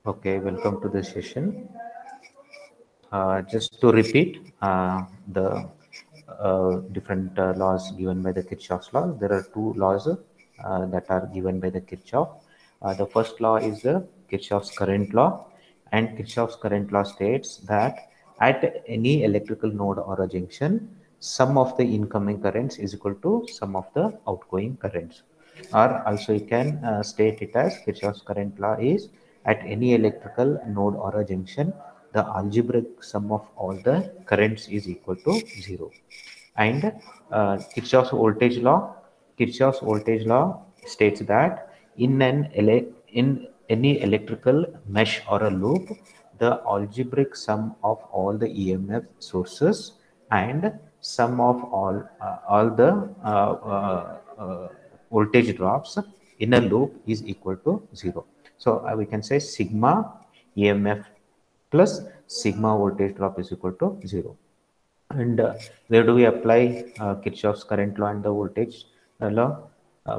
Okay, welcome to the session. Just to repeat the different laws given by the Kirchhoff's law, there are two laws that are given by the Kirchhoff. The first law is the Kirchhoff's current law, and Kirchhoff's current law states that at any electrical node or a junction, sum of the incoming currents is equal to sum of the outgoing currents. Or also you can state it as Kirchhoff's current law is at any electrical node or a junction, the algebraic sum of all the currents is equal to 0. And Kirchhoff's voltage law states that in any electrical mesh or a loop, the algebraic sum of all the EMF sources and sum of all the voltage drops in a loop is equal to 0. So we can say sigma EMF plus sigma voltage drop is equal to 0. And where do we apply Kirchhoff's current law and the voltage law?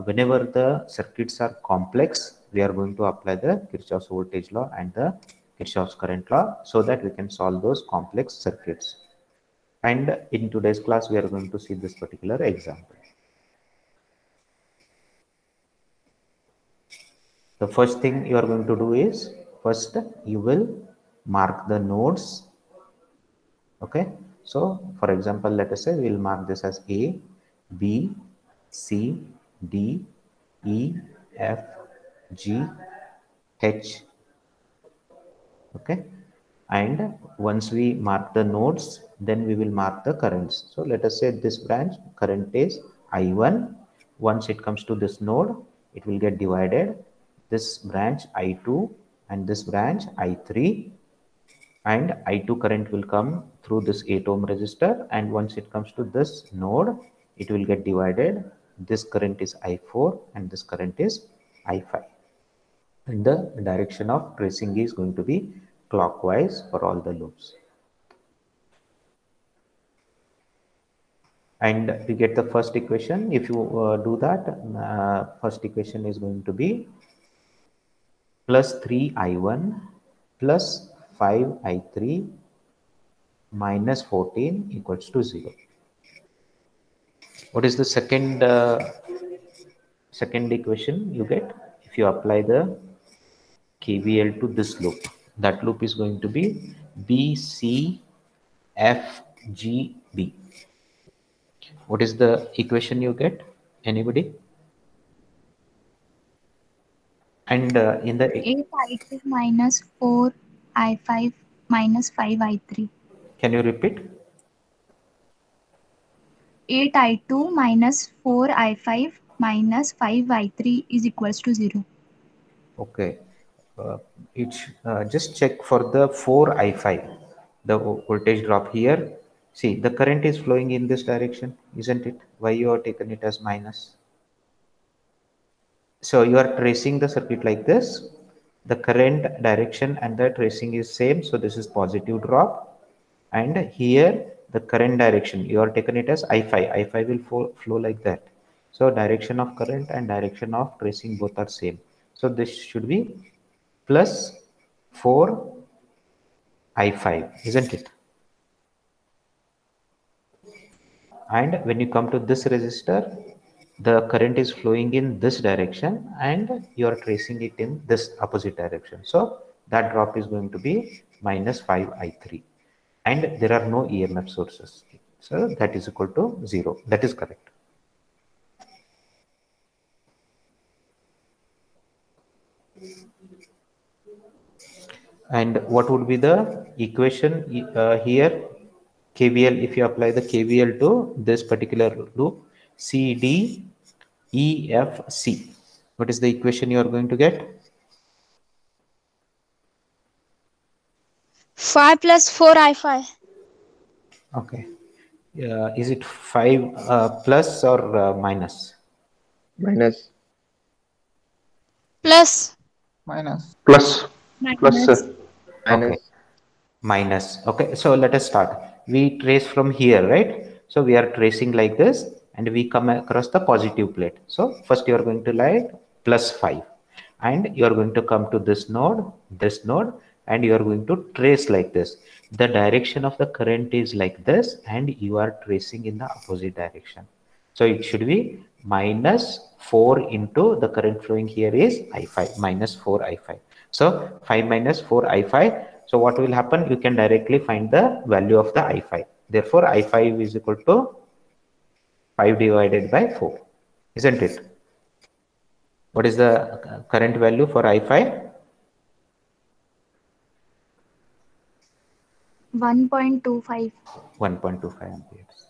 Whenever the circuits are complex, we are going to apply the Kirchhoff's voltage law and the Kirchhoff's current law so that we can solve those complex circuits. And in today's class, we are going to see this particular example. The first thing you are going to do is, first you will mark the nodes. Okay, so for example, let us say we'll mark this as A, B, C, D, E, F, G, H. Okay, and once we mark the nodes, then we will mark the currents. So let us say this branch current is I1. Once it comes to this node, it will get divided. This branch I2 and this branch I3, and I2 current will come through this 8 ohm resistor, and once it comes to this node, it will get divided. This current is I4 and this current is I5, and the direction of tracing is going to be clockwise for all the loops. And we get the first equation. If you do that, first equation is going to be plus 3I1 plus 5I3 minus 14 equals to 0. What is the second equation you get? If you apply the KVL to this loop, that loop is going to be BCFGB. What is the equation you get? Anybody? And in the 8I2 minus 4I5 minus 5I3. Can you repeat? 8I2 minus 4I5 minus 5I3 is equals to 0. Okay. It's just check for the 4I5, the voltage drop here. See, the current is flowing in this direction, isn't it? Why you are taken it as minus? So you are tracing the circuit like this. The current direction and the tracing is same. So this is positive drop. And here the current direction, you are taken it as I5. I5 will flow like that. So direction of current and direction of tracing both are same. So this should be plus 4I5, isn't it? And when you come to this resistor, the current is flowing in this direction and you are tracing it in this opposite direction. So that drop is going to be minus 5I3, and there are no EMF sources. So that is equal to 0. That is correct. And what would be the equation here? KVL, if you apply the KVL to this particular loop, CD, EF, C. What is the equation you are going to get? 5 plus 4I5. Okay. Is it 5 plus or minus? Minus. Plus. Minus. Plus. Minus. Sir. Okay. Minus. Okay. So let us start. We trace from here, right? So we are tracing like this and we come across the positive plate. So first you are going to write plus 5. and you are going to come to this node, and you are going to trace like this. The direction of the current is like this, and you are tracing in the opposite direction. So it should be minus 4 into the current flowing here is I5, minus 4 I5. So 5 minus 4 I5. So what will happen? You can directly find the value of the I5. Therefore, I5 is equal to 5 divided by 4, isn't it? What is the current value for I5? 1.25. 1.25 amperes.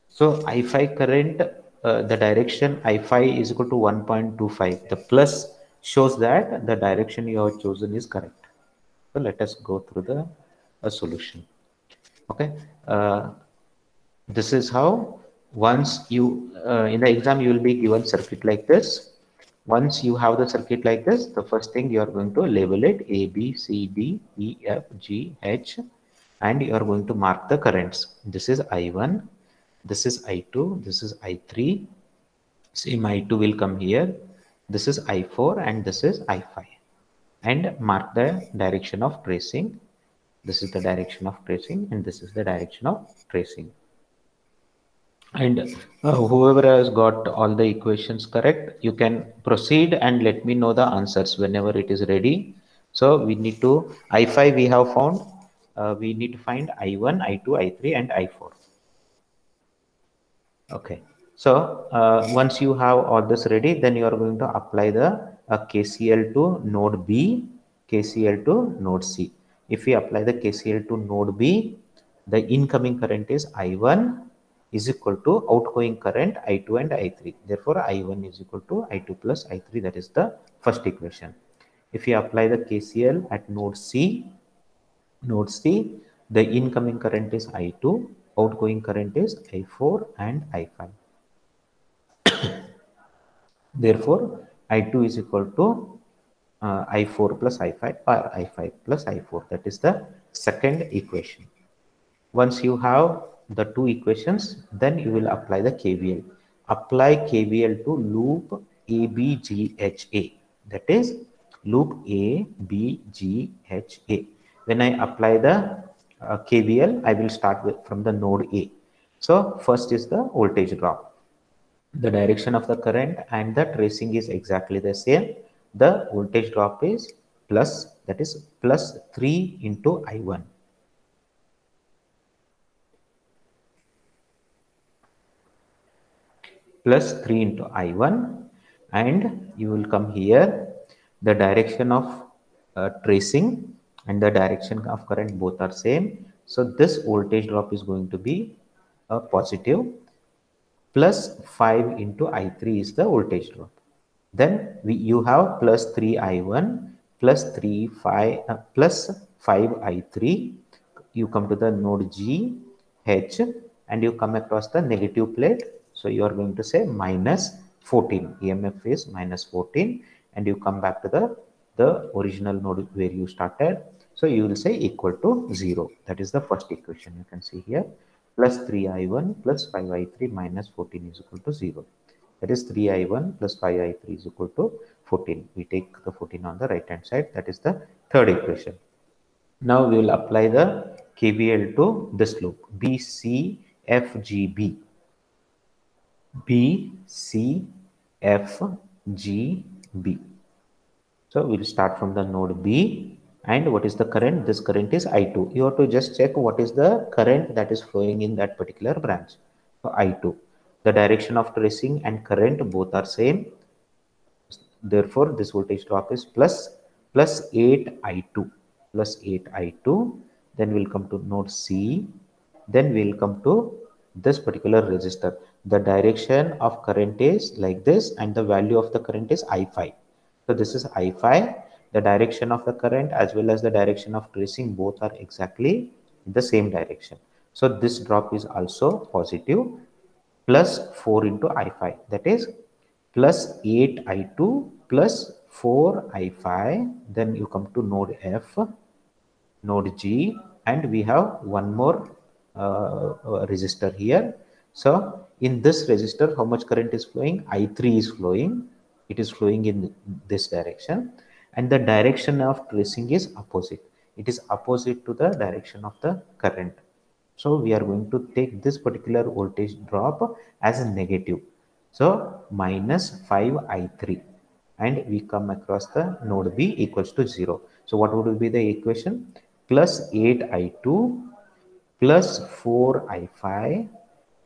So I5 current, the direction I5 is equal to 1.25. The plus shows that the direction you have chosen is correct. So let us go through the solution. Okay. This is how, once you, in the exam, you will be given circuit like this. Once you have the circuit like this, the first thing you are going to label it A, B, C, D, E, F, G, H, and you are going to mark the currents. This is I1, this is I2, this is I3. Same I2 will come here. This is I4 and this is I5. And mark the direction of tracing. This is the direction of tracing and this is the direction of tracing. And whoever has got all the equations correct, you can proceed and let me know the answers whenever it is ready. So we need to, I5 we have found, we need to find I1, I2, I3 and I4. Okay. So once you have all this ready, then you are going to apply the KCL to node B, KCL to node C. If we apply the KCL to node B, the incoming current is I1 is equal to outgoing current I2 and I3. Therefore, I1 is equal to I2 plus I3. That is the first equation. If you apply the KCL at node C, the incoming current is I2, outgoing current is I4 and I5. Therefore, I2 is equal to I4 plus I5 or I5 plus I4. That is the second equation. Once you have the two equations, then you will apply the KVL. Apply KVL to loop ABGHA. That is loop ABGHA. When I apply the KVL, I will start with from the node A. So first is the voltage drop. The direction of the current and the tracing is exactly the same. The voltage drop is plus, that is plus 3 into I1. Plus 3 into I1, and you will come here. The direction of tracing and the direction of current both are same. So this voltage drop is going to be a positive. Plus 5 into I3 is the voltage drop. Then you have plus 3 I1 plus 5 I3. You come to the node G, H, and you come across the negative plate. So you are going to say minus 14. EMF is minus 14, and you come back to the original node where you started. So you will say equal to 0. That is the first equation. You can see here plus 3I1 plus 5I3 minus 14 is equal to 0. That is 3I1 plus 5I3 is equal to 14. We take the 14 on the right hand side. That is the third equation. Now we will apply the KVL to this loop BCFGB. BCFGB. So we'll start from the node B. And what is the current? This current is I2. You have to just check what is the current that is flowing in that particular branch. So I2. The direction of tracing and current both are same. Therefore, this voltage drop is plus 8I2. Plus 8I2. Then we'll come to node C. Then we'll come to this particular resistor. The direction of current is like this, and the value of the current is I5. So this is I5. The direction of the current as well as the direction of tracing both are exactly in the same direction. So this drop is also positive. Plus 4 into I5. That is plus 8I2 plus 4I5. Then you come to node F, node G, and we have one more resistor here. So in this resistor, how much current is flowing? I3 is flowing. it is flowing in this direction, and the direction of tracing is opposite. It is opposite to the direction of the current. So we are going to take this particular voltage drop as a negative. So minus 5i3, and we come across the node B equals to 0. So what would be the equation? Plus 8i2 plus 4i5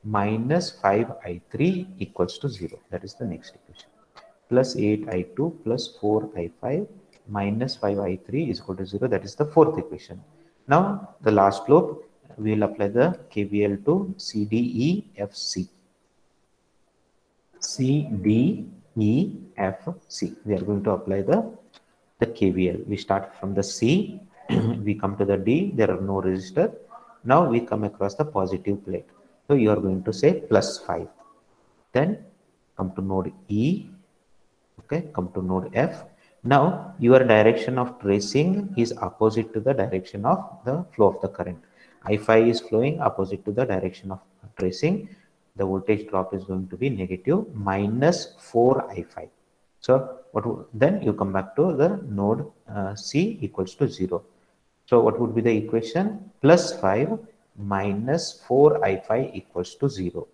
minus 5i3 equals to 0. That is the next equation. Plus 8i2 plus 4i5 minus 5i3 is equal to 0. That is the fourth equation. Now the last loop, we will apply the KVL to C, D, E, F, C. C, D, E, F, C. We are going to apply the KVL. We start from the C, we come to the D, there are no resistor. Now we come across the positive plate. So you are going to say plus 5. Then come to node E, okay, come to node F. Now your direction of tracing is opposite to the direction of the flow of the current. I5 is flowing opposite to the direction of tracing. The voltage drop is going to be negative minus 4i5. So then you come back to the node C equals to 0. So what would be the equation? Plus 5 minus 4i5 equals to 0.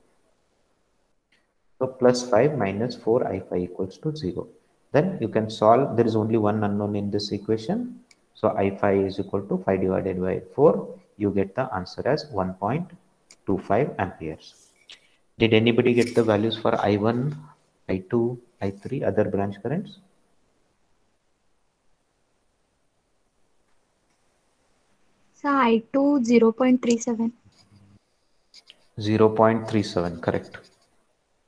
So plus 5 minus 4i5 equals to 0. Then you can solve. There is only one unknown in this equation. So i5 is equal to 5 divided by 4. You get the answer as 1.25 amperes. Did anybody get the values for I1, I2, I3, other branch currents? So I2 0.37. 0.37, correct.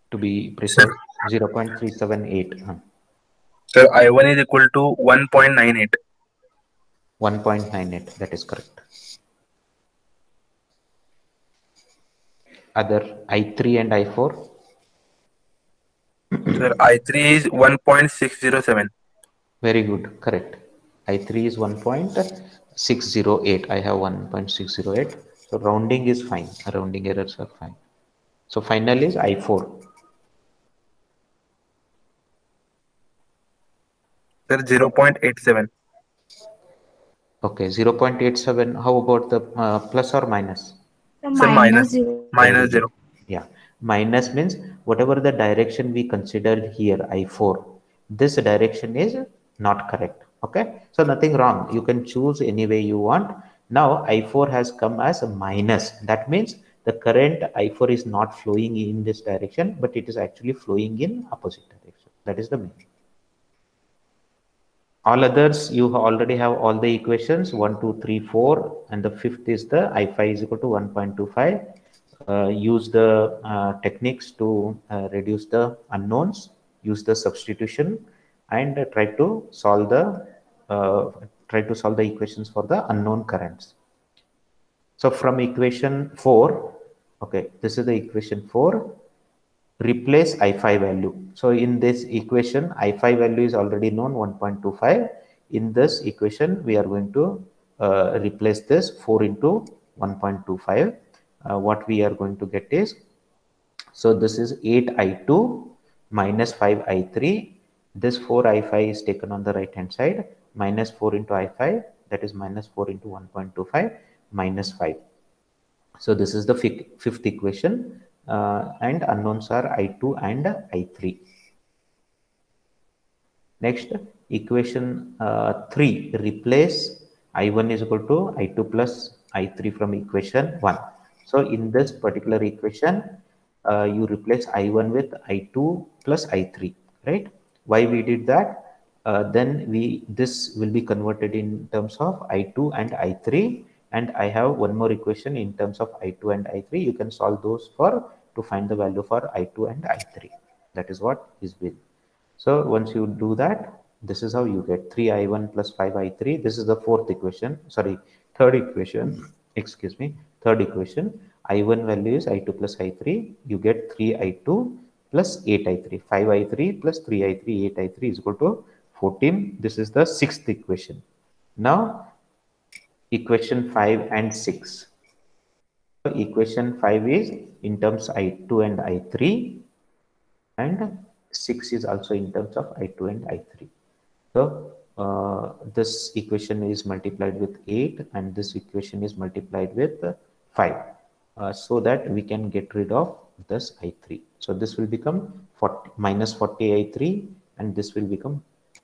To be precise, 0.378. Sir, I1 is equal to 1.98. 1.98, that is correct. Other I3 and I4? Sir, I3 is 1.607. Very good, correct. I3 is 1.608. I have 1.608. So rounding is fine. Rounding errors are fine. So final is I4. Sir, 0.87. Okay, 0.87. How about the plus or minus? So Sir, minus 0. minus 0. Yeah, minus means whatever the direction we considered here, I4, this direction is not correct. Okay, so nothing wrong. You can choose any way you want. Now I4 has come as a minus. That means the current I4 is not flowing in this direction, but it is actually flowing in opposite direction. That is the meaning. All others, you already have all the equations 1, 2, 3, 4, and the fifth is the I5 is equal to 1.25. Use the techniques to reduce the unknowns, use the substitution, and try to solve the equations for the unknown currents. So from equation 4, okay, this is the equation 4. Replace I5 value. So in this equation, I5 value is already known, 1.25. In this equation, we are going to replace this 4 into 1.25. What we are going to get is, so this is 8i2 minus 5i3. This 4i5 is taken on the right hand side, minus 4 into i5, that is minus 4 into 1.25 minus 5. So this is the fifth equation, and unknowns are I2 and I3. Next, equation 3, replace I1 is equal to I2 plus I3 from equation 1. So in this particular equation, you replace I1 with I2 plus I3, right? Why we did that? Then this will be converted in terms of I2 and I3, and I have one more equation in terms of I2 and I3. You can solve those to find the value for I2 and I3. That is what is with. So once you do that, this is how you get 3i1 plus 5i3. This is the third equation. Excuse me, third equation. I1 value is I2 plus I3. You get 3i2 plus 8i3. 5i3 plus 3i3, 8i3 is equal to 14. This is the sixth equation. Now, equation 5 and 6. So equation 5 is in terms I2 and I3, and 6 is also in terms of I2 and I3. So this equation is multiplied with 8 and this equation is multiplied with 5, so that we can get rid of this I3. So this will become 40 minus 40 I3 and this will become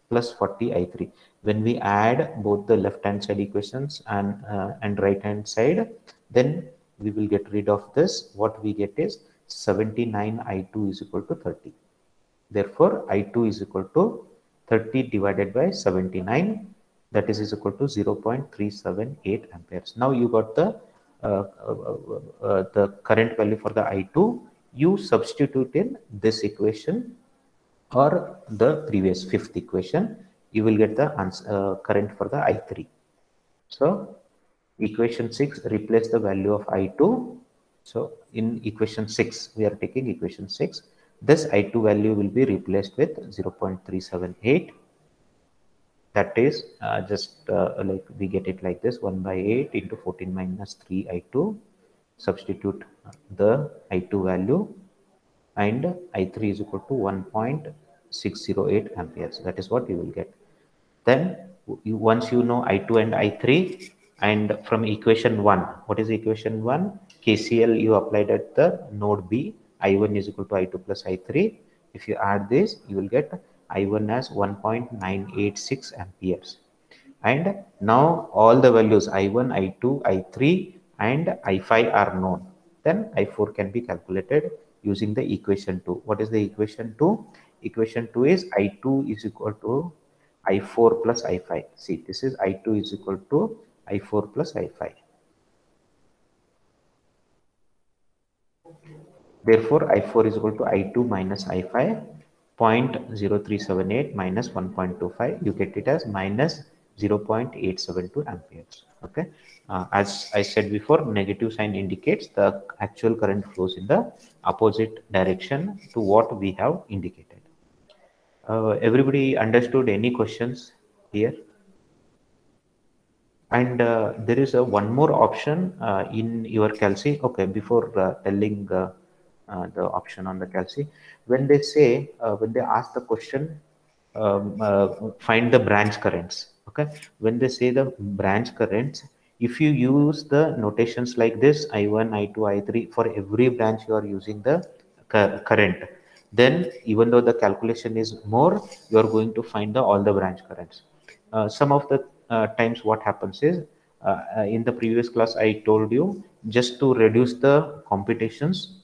plus 40 I3. When we add both the left hand side equations and right hand side, then we will get rid of this. What we get is 79 I2 is equal to 30. Therefore, I2 is equal to 30 divided by 79, that is equal to 0.378 amperes. Now you got the current value for the I2. You substitute in this equation or the previous fifth equation. You will get the answer, current for the I3. So equation 6 replace the value of I2. So in equation 6, we are taking equation 6. This I2 value will be replaced with 0.378. That is like we get it like this, 1 by 8 into 14 minus 3 I2. Substitute the I2 value and I3 is equal to 1.608 amperes. That is what you will get. Then once you know I2 and I3, and from equation 1, what is equation 1? KCL you applied at the node B. I1 is equal to I2 plus I3. If you add this, you will get I1 as 1.986 amperes. And now all the values I1, I2, I3 and I5 are known. Then I4 can be calculated using the equation 2. What is the equation 2? Equation 2 is I2 is equal to I4 plus I5. See, this is I2 is equal to I4 plus I5. Therefore, I4 is equal to I2 minus I5, 0.0378 minus 1.25. You get it as minus 0.872 amperes. Okay. As I said before, negative sign indicates the actual current flows in the opposite direction to what we have indicated. Everybody understood? Any questions here? And there is one more option in your Calci. Okay, before telling the option on the Calci, when they say, when they ask the question, find the branch currents. Okay, when they say the branch currents, if you use the notations like this, I1, I2, I3, for every branch you are using the current, then even though the calculation is more, you are going to find all the branch currents. Some of the times what happens is, in the previous class I told you, just to reduce the computations,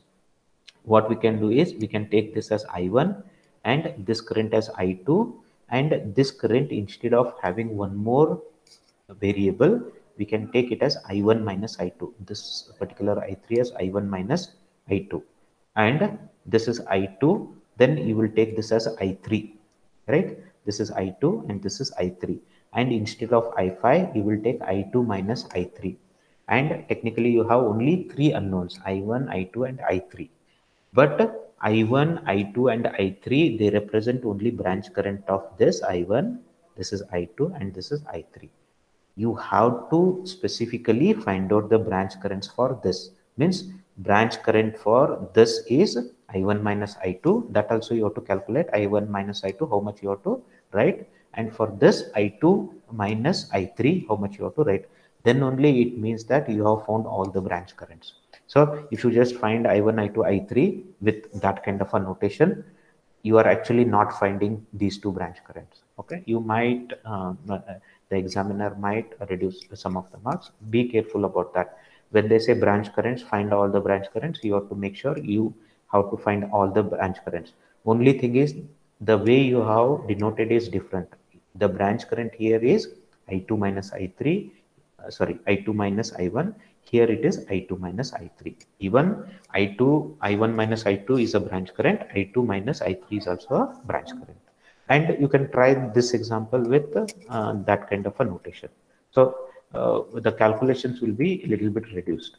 what we can do is we can take this as I1 and this current as I2, and this current, instead of having one more variable, we can take it as I1 minus I2. This particular I3 as I1 minus I2, and this is I2. Then you will take this as I3, right? This is I2 and this is I3, and instead of I5 you will take I2 minus I3, and technically you have only three unknowns, I1, I2 and I3. But I1, I2 and I3, they represent only branch current of this I1, this is I2 and this is I3. You have to specifically find out the branch currents for this. Means branch current for this is I1 minus I2. That also you have to calculate, I1 minus I2, how much you have to write. And for this I2 minus I3, how much you have to write. Then only it means that you have found all the branch currents. So if you just find I1, I2, I3 with that kind of a notation, you are actually not finding these two branch currents. Okay, you might the examiner might reduce some of the marks. Be careful about that. When they say branch currents, find all the branch currents, you have to make sure you have to find all the branch currents. Only thing is, the way you have denoted is different. The branch current here is I2 minus I3, sorry, I2 minus I1. Here it is I2 minus I3. Even I1 minus I2 is a branch current. I2 minus I3 is also a branch current. And you can try this example with that kind of a notation. So the calculations will be a little bit reduced.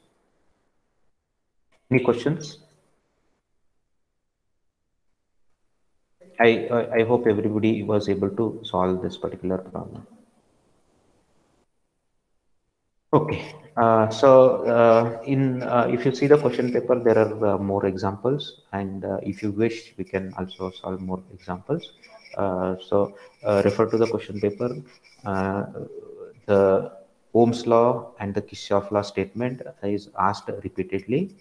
Any questions? I hope everybody was able to solve this particular problem. Okay. If you see the question paper, there are more examples, and if you wish, we can also solve more examples. Refer to the question paper. Uh, the Ohm's law and the Kirchhoff law statement is asked repeatedly.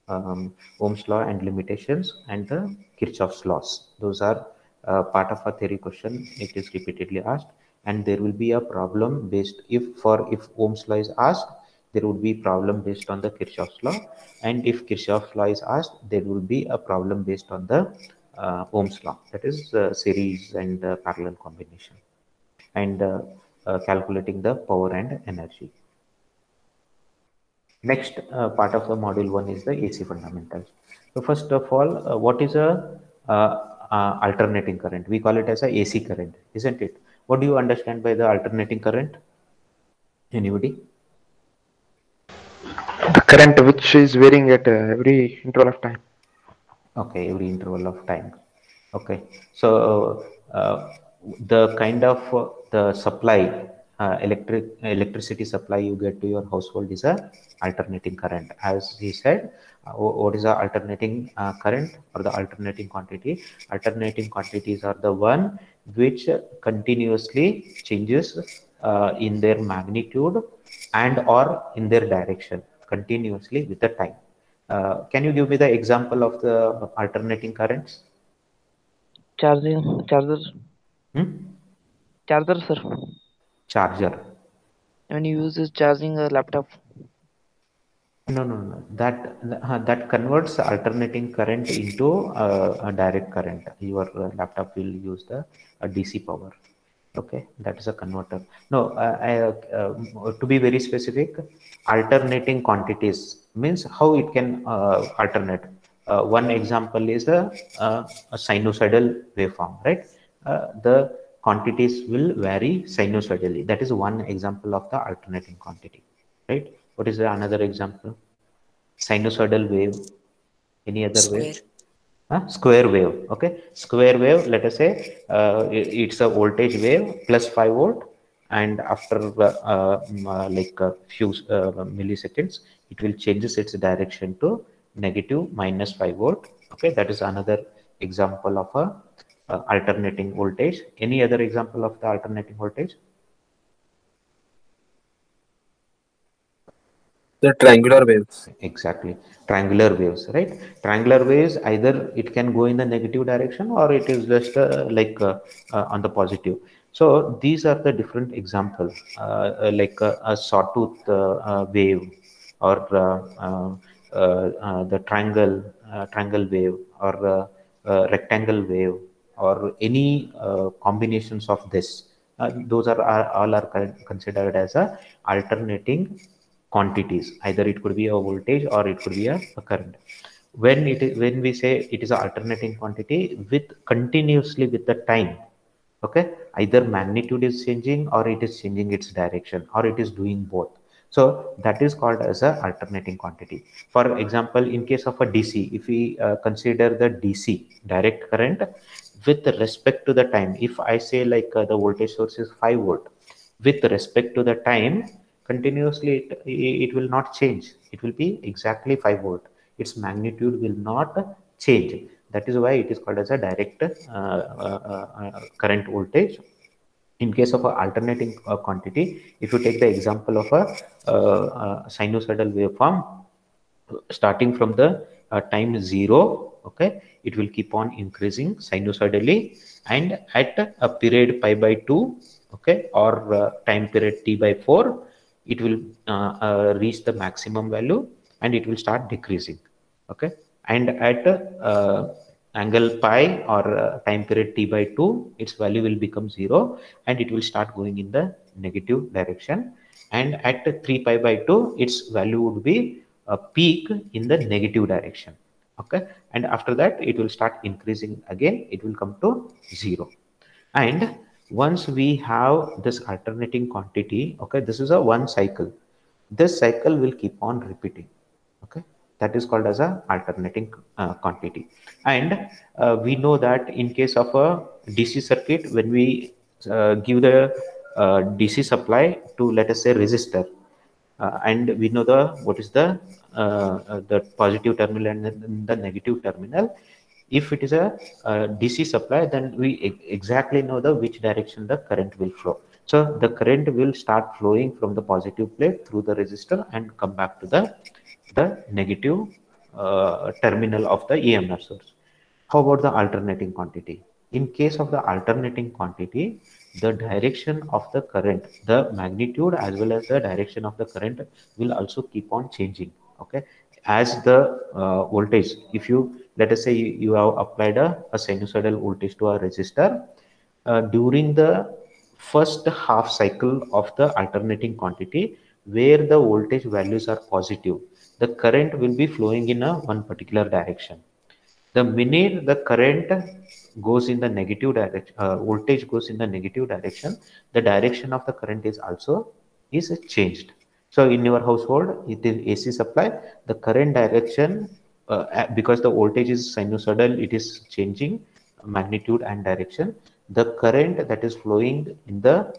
Ohm's law and limitations and the Kirchhoff's laws. Those are part of a theory question. It is repeatedly asked, and there will be a problem based if Ohm's law is asked, there would be problem based on the Kirchhoff's law, and if Kirchhoff's law is asked, there will be a problem based on the Ohm's law. That is series and parallel combination, and calculating the power and energy. Next part of the module 1 is the AC fundamentals. So first of all, what is a alternating current? We call it as a AC current, isn't it? What do you understand by the alternating current? Anybody? The current which is varying at every interval of time. Okay, every interval of time. Okay, so the kind of the supply, electricity supply you get to your household is a alternating current. As he said, what is the alternating current or the alternating quantity? Alternating quantities are the one which continuously changes in their magnitude and or in their direction continuously with the time. Can you give me the example of the alternating currents? Charger, Hmm? charger, sir. Charger. When you use this charging a laptop. No. That converts alternating current into a direct current. Your laptop will use the DC power. Okay, that is a converter. No, to be very specific, alternating quantities means how it can alternate. One example is a sinusoidal waveform, right? The quantities will vary sinusoidally. That is one example of the alternating quantity, right? What is the another example? Sinusoidal wave. Any other wave? Square. Square wave. Okay, square wave, let us say it's a voltage wave plus 5 volt, and after like a few milliseconds it will changes its direction to negative minus 5 volt. Okay, that is another example of a alternating voltage. Any other example of the alternating voltage? The triangular waves. Exactly, triangular waves, right? Triangular waves, either it can go in the negative direction or it is just on the positive. So these are the different examples, like a sawtooth wave, or the triangle wave, or rectangle wave, or any combinations of this. Those are all are considered as a alternating quantities. Either it could be a voltage or it could be a current. When we say it is an alternating quantity with continuously with the time, okay, either magnitude is changing or it is changing its direction or it is doing both. So that is called as a alternating quantity. For example, in case of a DC, if we consider the DC direct current with respect to the time, if I say like the voltage source is 5 volt, with respect to the time, continuously it will not change. It will be exactly 5 volt. Its magnitude will not change. That is why it is called as a direct current voltage. In case of a alternating quantity, if you take the example of a sinusoidal waveform, starting from the time 0, okay, it will keep on increasing sinusoidally, and at a period pi by 2, okay, or time period t by 4, it will reach the maximum value and it will start decreasing. Okay, and at angle pi, or time period t by 2, its value will become 0 and it will start going in the negative direction, and at 3 pi by 2 its value would be a peak in the negative direction. Okay, and after that it will start increasing again, it will come to 0. And once we have this alternating quantity, okay, this is a one cycle. This cycle will keep on repeating. Okay, that is called as a alternating quantity. And we know that in case of a DC circuit, when we give the DC supply to, let us say, resistor, and we know what is the positive terminal and the negative terminal. If it is a DC supply, then we exactly know which direction the current will flow. So the current will start flowing from the positive plate through the resistor and come back to the negative terminal of the EMF source. How about the alternating quantity? In case of the alternating quantity, the direction of the current, the magnitude as well as the direction of the current will also keep on changing. Okay, as the voltage, if you let us say you have applied a sinusoidal voltage to a resistor, during the first half cycle of the alternating quantity, where the voltage values are positive, the current will be flowing in a one particular direction. The minute the current goes in the negative direction, voltage goes in the negative direction, the direction of the current is changed. So in your household, it is AC supply, the current direction, because the voltage is sinusoidal, it is changing magnitude and direction. The current that is flowing in the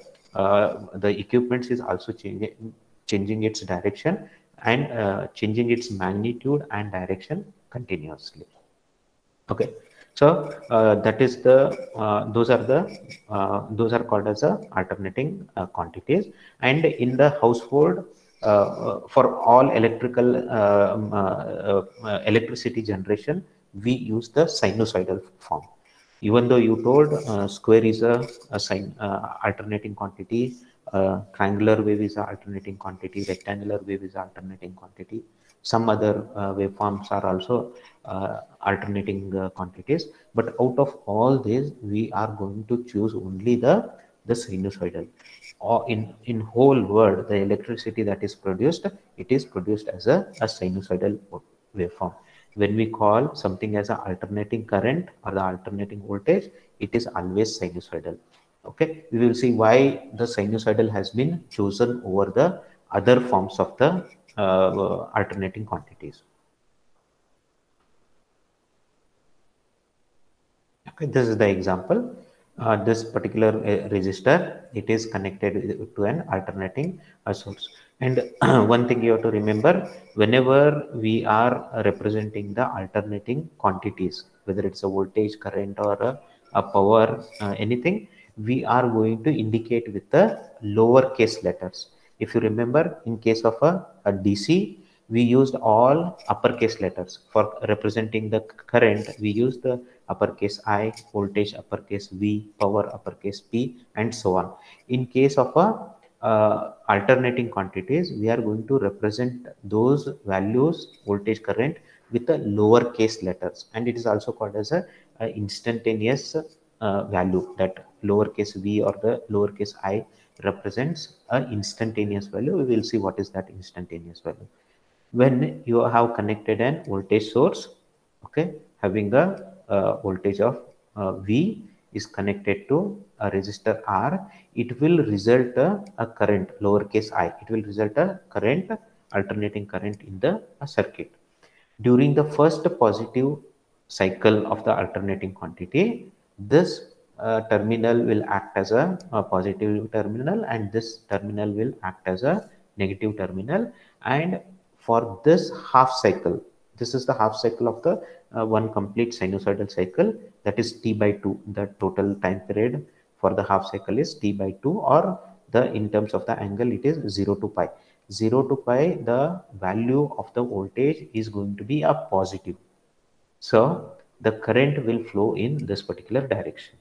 equipments is also changing its direction and changing its magnitude and direction continuously. Okay, so that is those are called as alternating quantities. And in the household, for all electricity generation, we use the sinusoidal form. Even though you told square is a alternating quantity, triangular wave is a alternating quantity, rectangular wave is alternating quantity, some other waveforms are also alternating quantities, but out of all these we are going to choose only the sinusoidal. Or in whole world, the electricity that is produced, it is produced as a sinusoidal waveform. When we call something as an alternating current or the alternating voltage, it is always sinusoidal. Okay, we will see why the sinusoidal has been chosen over the other forms of the alternating quantities. Okay, this is the example. This particular resistor, it is connected to an alternating source. And one thing you have to remember, whenever we are representing the alternating quantities, whether it's a voltage, current, or a power, anything, we are going to indicate with the lowercase letters. If you remember, in case of a DC, we used all uppercase letters. For representing the current, we use the uppercase I, voltage uppercase V, power uppercase P, and so on. In case of a alternating quantities, we are going to represent those values, voltage, current, with the lowercase letters, and it is also called as a instantaneous value. That lowercase v or the lowercase I represents a instantaneous value. We will see what is that instantaneous value. When you have connected an voltage source, okay, having a voltage of V is connected to a resistor R, it will result a current, lowercase I, it will result a current, alternating current in the circuit. During the first positive cycle of the alternating quantity, this terminal will act as a positive terminal, and this terminal will act as a negative terminal. And for this half cycle, this is the half cycle of the one complete sinusoidal cycle, that is T by 2. The total time period for the half cycle is T by 2, or the in terms of the angle, it is 0 to pi. 0 to pi, the value of the voltage is going to be a positive. So the current will flow in this particular direction.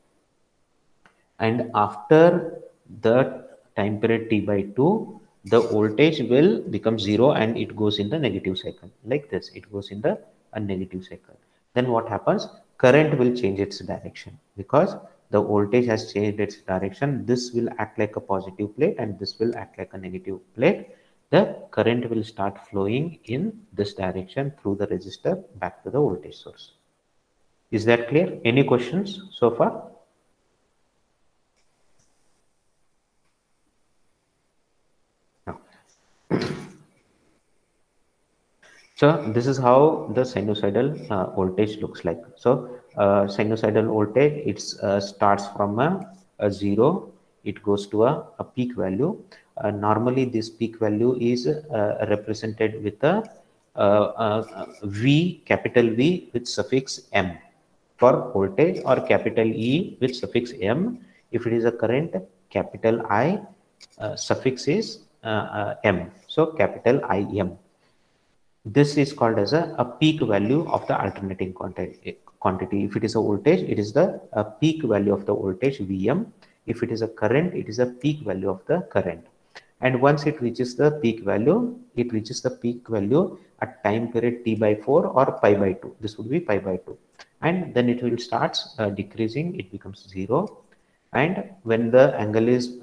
And after the time period T by 2, the voltage will become 0 and it goes in the negative cycle. Like this, it goes in the negative cycle. Then what happens? Current will change its direction because the voltage has changed its direction. This will act like a positive plate and this will act like a negative plate. The current will start flowing in this direction through the resistor back to the voltage source. Is that clear? Any questions so far? No. So this is how the sinusoidal voltage looks like. So sinusoidal voltage, it starts from a 0, it goes to a peak value. normally this peak value is represented with a V, capital V with suffix M for voltage, or capital E with suffix M. If it is a current, capital I, suffix is M. So capital IM. This is called as a peak value of the alternating quantity. If it is a voltage, it is the peak value of the voltage Vm. If it is a current, it is a peak value of the current. And once it reaches the peak value, it reaches the peak value at time period t by 4 or pi by 2. This would be pi by 2. And then it will start decreasing, it becomes 0. And when the angle is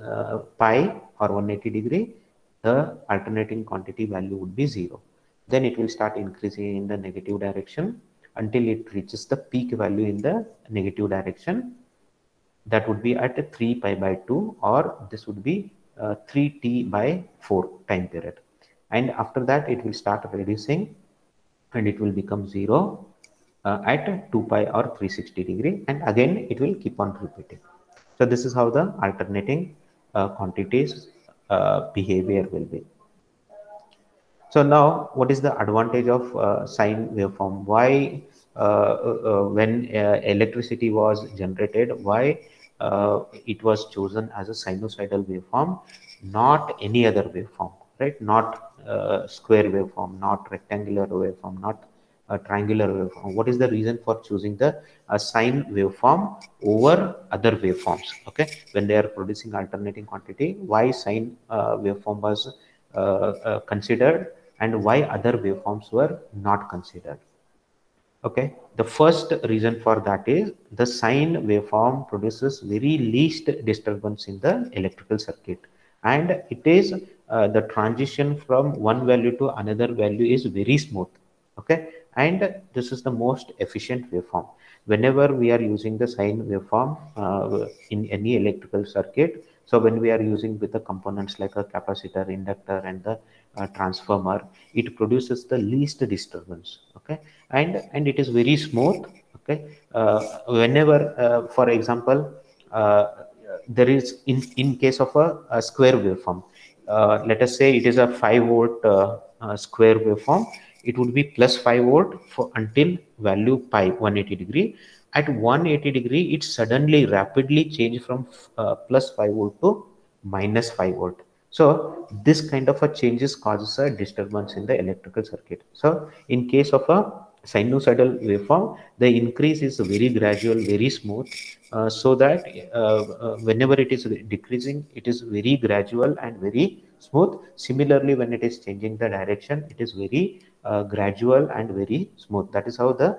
pi or 180 degree, the alternating quantity value would be 0. Then it will start increasing in the negative direction until it reaches the peak value in the negative direction. That would be at 3 pi by 2, or this would be 3t by 4 time period. And after that, it will start reducing and it will become 0 at 2 pi or 360 degree. And again, it will keep on repeating. So this is how the alternating quantities behavior will be. So now, what is the advantage of sine waveform? Why, when electricity was generated, why it was chosen as a sinusoidal waveform, not any other waveform, right? Not square waveform, not rectangular waveform, not a triangular waveform. What is the reason for choosing the sine waveform over other waveforms? Okay, when they are producing alternating quantity, why sine waveform was considered, and why other waveforms were not considered? Okay, the first reason for that is the sine waveform produces very least disturbance in the electrical circuit, and it is the transition from one value to another value is very smooth. Okay, and this is the most efficient waveform. Whenever we are using the sine waveform in any electrical circuit, so when we are using with the components like a capacitor, inductor, and the transformer, it produces the least disturbance. Okay, and it is very smooth. Okay, whenever for example there is in case of a square waveform, let us say it is a 5 volt square waveform, it would be plus 5 volt for until value pi 180 degree. At 180 degree, it suddenly rapidly change from plus 5 volt to minus 5 volt. So this kind of a changes causes a disturbance in the electrical circuit. So in case of a sinusoidal waveform, the increase is very gradual, very smooth, so that whenever it is decreasing, it is very gradual and very smooth. Similarly, when it is changing the direction, it is very gradual and very smooth. That is how the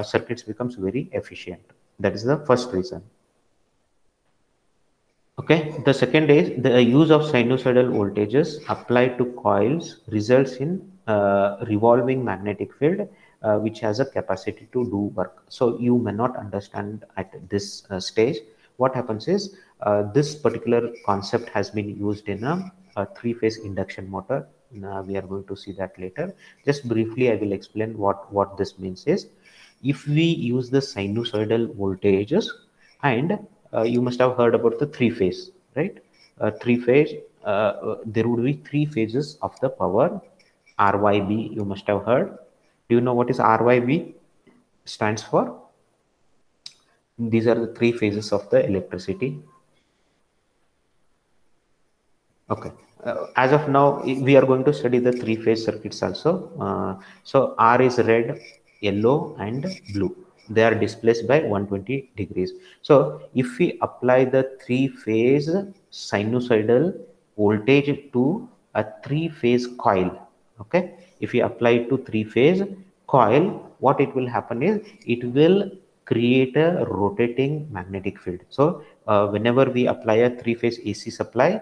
circuits becomes very efficient. That is the first reason. Okay, the second is the use of sinusoidal voltages applied to coils results in revolving magnetic field, which has a capacity to do work. So you may not understand at this stage. What happens is this particular concept has been used in a three-phase induction motor. We are going to see that later. Just briefly, I will explain what this means is, if we use the sinusoidal voltages, and you must have heard about the three phase, right? Three phase, there would be three phases of the power. RYB, you must have heard. Do you know what is RYB stands for? These are the three phases of the electricity. Okay. As of now, we are going to study the three-phase circuits also. So R is red, yellow, and blue. They are displaced by 120 degrees. So if we apply the three-phase sinusoidal voltage to a three-phase coil, okay, if we apply it to three-phase coil, what it will happen is it will create a rotating magnetic field. So whenever we apply a three-phase AC supply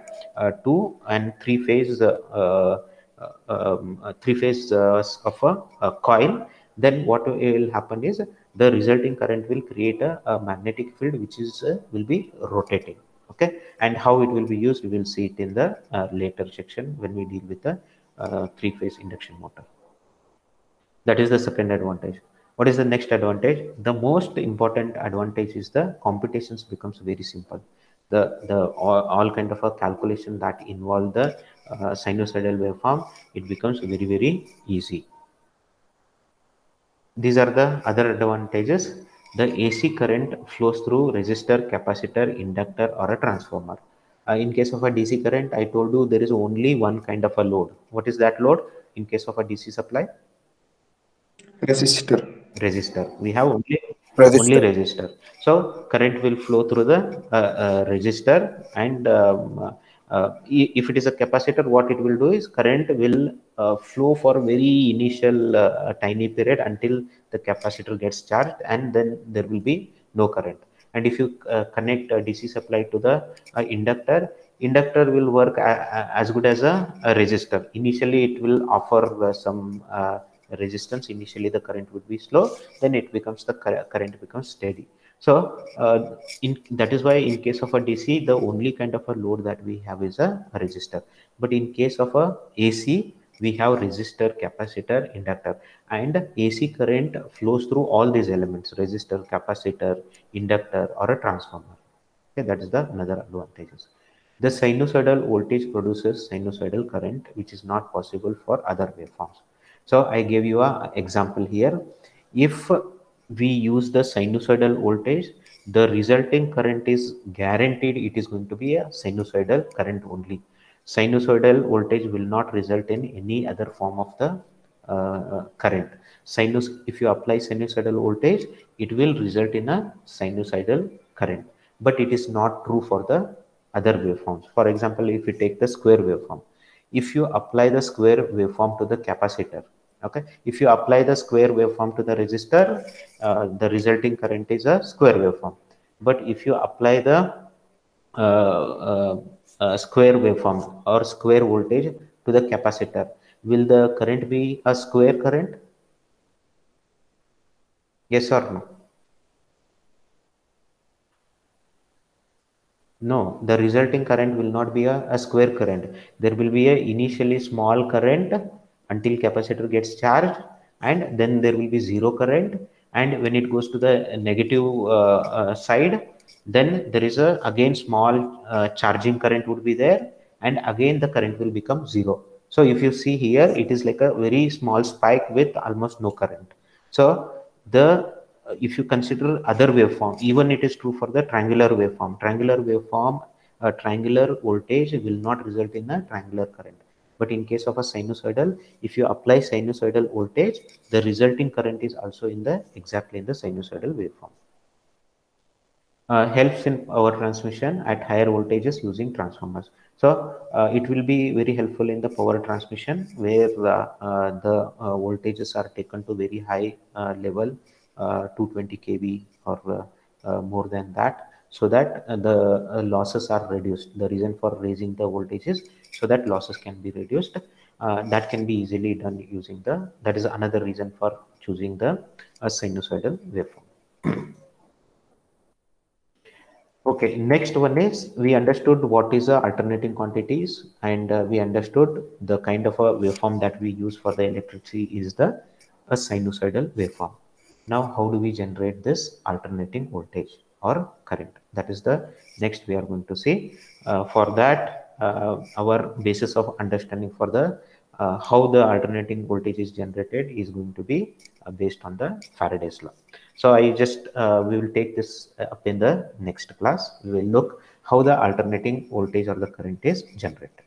to and three-phase of a coil, then what will happen is the resulting current will create a magnetic field which is will be rotating. Okay, and how it will be used, we will see it in the later section when we deal with the three-phase induction motor. That is the second advantage. What is the next advantage? The most important advantage is the computations becomes very simple. the all kind of a calculation that involve the sinusoidal waveform, it becomes very, very easy. These are the other advantages. The AC current flows through resistor, capacitor, inductor, or a transformer. In case of a DC current, I told you there is only one kind of a load. What is that load in case of a DC supply? Resistor. Resistor. We have only Resistor. resistor. So current will flow through the resistor, and if it is a capacitor, what it will do is current will flow for very initial tiny period until the capacitor gets charged, and then there will be no current. And if you connect a DC supply to the inductor will work as good as a resistor. Initially it will offer some resistance. Initially the current would be slow, then it becomes the current becomes steady. So that is why in case of a DC, the only kind of a load that we have is a resistor. But in case of a AC, we have resistor, capacitor, inductor, and AC current flows through all these elements: resistor, capacitor, inductor, or a transformer. Okay, that is the another advantages. The sinusoidal voltage produces sinusoidal current, which is not possible for other waveforms. So I gave you an example here. If we use the sinusoidal voltage, the resulting current is guaranteed it is going to be a sinusoidal current only. Sinusoidal voltage will not result in any other form of the current. If you apply sinusoidal voltage, it will result in a sinusoidal current, but it is not true for the other waveforms. For example, if you take the square waveform, if you apply the square waveform to the capacitor, okay, if you apply the square waveform to the resistor, the resulting current is a square waveform. But if you apply the square waveform or square voltage to the capacitor, will the current be a square current? Yes or no? No, the resulting current will not be a square current. There will be a initially small current until capacitor gets charged, and then there will be zero current. And when it goes to the negative side, then there is a again small charging current would be there, and again the current will become zero. So if you see here, it is like a very small spike with almost no current. So the if you consider other waveform, even it is true for the triangular waveform. Triangular voltage will not result in a triangular current. But in case of a sinusoidal, if you apply sinusoidal voltage, the resulting current is also exactly in the sinusoidal waveform. Helps in power transmission at higher voltages using transformers. So it will be very helpful in the power transmission where the voltages are taken to very high level, 220 kV or more than that, so that the losses are reduced. The reason for raising the voltages so that losses can be reduced. That can be easily done using that is another reason for choosing the sinusoidal waveform. Okay, next one is we understood what is the alternating quantities, and we understood the kind of a waveform that we use for the electricity is a sinusoidal waveform. Now, how do we generate this alternating voltage or current? That is the next we are going to see. For that, our basis of understanding for the how the alternating voltage is generated is going to be based on the Faraday's law. So I just we will take this up in the next class. We will look how the alternating voltage or the current is generated.